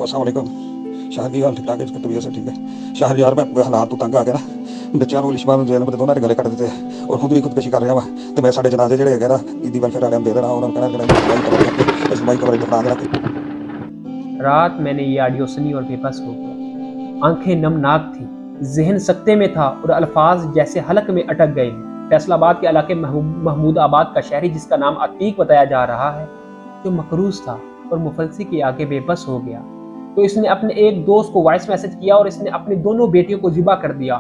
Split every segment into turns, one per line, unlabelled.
Hello अस्सलाम वालेकुम शाह जी, हाल ठीक ठाक है? इसकी तबीयत से ठीक है शाह यार? मैं हालात तो तंग आ गया ना, बच्चों को लिशबान जेल में दोनों गले कट देते और खुद भी खुदकशी कर रहा वा। तो मैं साढ़े जनाजे जो है ना ईदी वेलफेयर वाले दे देना, उन्होंने कहना इस माई कवर दफना देना।
रात मैंने ये ऑडियो सुनी और बेबस हो गया। आंखें नमनाक थी, जहन सकते में था और अल्फाज जैसे हलक में अटक गए हैं। फैसलाबाद के इलाके महमूदाबाद का शहरी, जिसका नाम अतीक बताया जा रहा है, जो मकरूज था और मुफलसी के आगे बेबस हो गया, तो इसने अपने एक दोस्त को वॉइस मैसेज किया और इसने अपनी दोनों बेटियों को ज़िबा कर दिया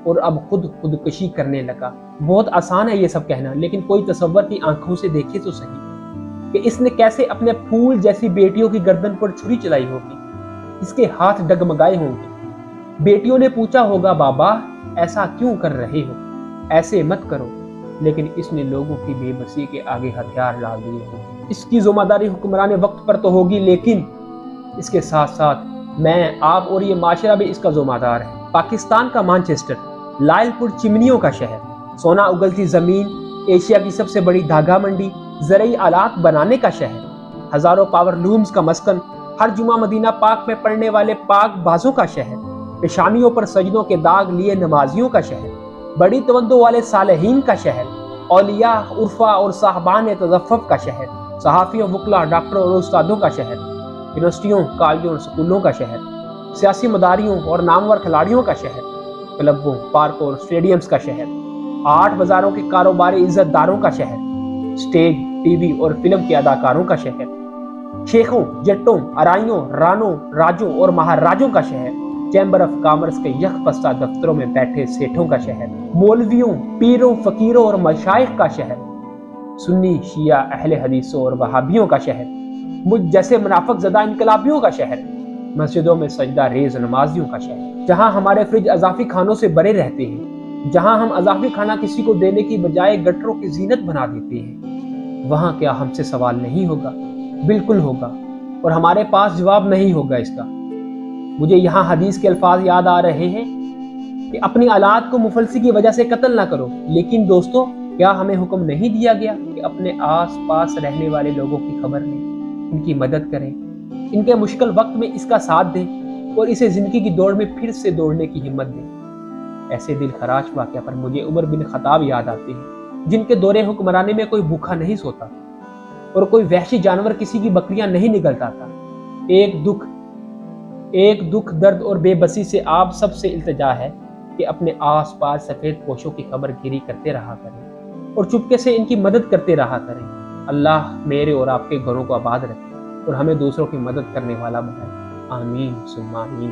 और अब खुदकशी करने लगा। बहुत आसान है ये सब कहना, लेकिन कोई तसव्वुर की आंखों से देखे तो सही कि इसने कैसे अपने फूल जैसी बेटियों की गर्दन पर छुरी चलाई होगी, इसके हाथ डगमगाए होंगे। बेटियों ने पूछा होगा, बाबा ऐसा क्यों कर रहे हो, ऐसे मत करो, लेकिन इसने लोगों की बेबसी के आगे हथियार डाल दिए होंगे। इसकी जिम्मेदारी हुक्मरान वक्त पर तो होगी, लेकिन इसके साथ साथ मैं, आप और ये माशरा भी इसका जिम्मेदार है। पाकिस्तान का मानचेस्टर, लायलपुर चिमनियों का शहर, सोना उगलती जमीन, एशिया की सबसे बड़ी धागा मंडी, ज़रूरी आलात बनाने का शहर, हजारों पावर लूम्स का मस्कन, हर जुमा मदीना पाक में पढ़ने वाले पाक बाजों का शहर, पेशानियों पर सजदों के दाग लिए नमाजियों का शहर, बड़ी तवज्जो वाले सालेहीन का शहर, औलिया, उर्फा और साहबान तज़फ़्फ़ुफ़ का शहर, सहाफ़ियों, वकला, डॉक्टरों और उस्तादों का शहर, यूनिवर्सिटियों, कॉलेजों और स्कूलों का शहर, सियासी मदारियों और नामवर खिलाड़ियों का शहर, क्लबों, पार्कों और स्टेडियम्स का शहर, 8 बाजारों के कारोबारी इज्जतदारों का शहर, स्टेज, टीवी और फिल्म के अदाकारों का शहर, शेखों, जट्टों, अराइयों, रानों, राजों और महाराजों का शहर, चैम्बर ऑफ कॉमर्स के यकपस्ता दफ्तरों में बैठे सेठों का शहर, मौलवियों, पीरों, फकीरों और मशाइख का शहर, सुन्नी, शिया, अहले हदीसों और वहाबियों का शहर, मुझ जैसे मुनाफिक ज़दा इनकलाबियों का शहर, मस्जिदों में सजदा रेज नमाजियों का शहर, जहां हमारे फ्रिज अजाफी खानों से भरे रहते हैं, जहां हम अजाफी खाना किसी को देने की बजाय गटरों की जीनत बना देते हैं, वहां क्या हमसे सवाल नहीं होगा? बिल्कुल होगा, और हमारे पास जवाब नहीं होगा इसका। मुझे यहाँ हदीस के अल्फाज याद आ रहे हैं कि अपनी औलाद को मुफलसी की वजह से कत्ल ना करो, लेकिन दोस्तों, क्या हमें हुक्म नहीं दिया गया कि अपने आस पास रहने वाले लोगों की खबर लें, इनकी मदद करें, इनके मुश्किल वक्त में इसका साथ दें और इसे जिंदगी की दौड़ में फिर से दौड़ने की हिम्मत दें? ऐसे दिल खराश वाक़या पर मुझे उमर बिन खत्ताब याद आते हैं, जिनके दौरे हुक्मरानी में कोई भूखा नहीं सोता और कोई वहशी जानवर किसी की बकरियां नहीं निगलता था। एक दुख, दर्द और बेबसी से आप सबसे इल्तिजा है कि अपने आस पास सफ़ेद पोशों की खबर गिरी करते रहा करें और चुपके से इनकी मदद करते रहा करें। अल्लाह मेरे और आपके घरों को आबाद रखे और हमें दूसरों की मदद करने वाला बनाए। आमीन सुम्मा आमीन।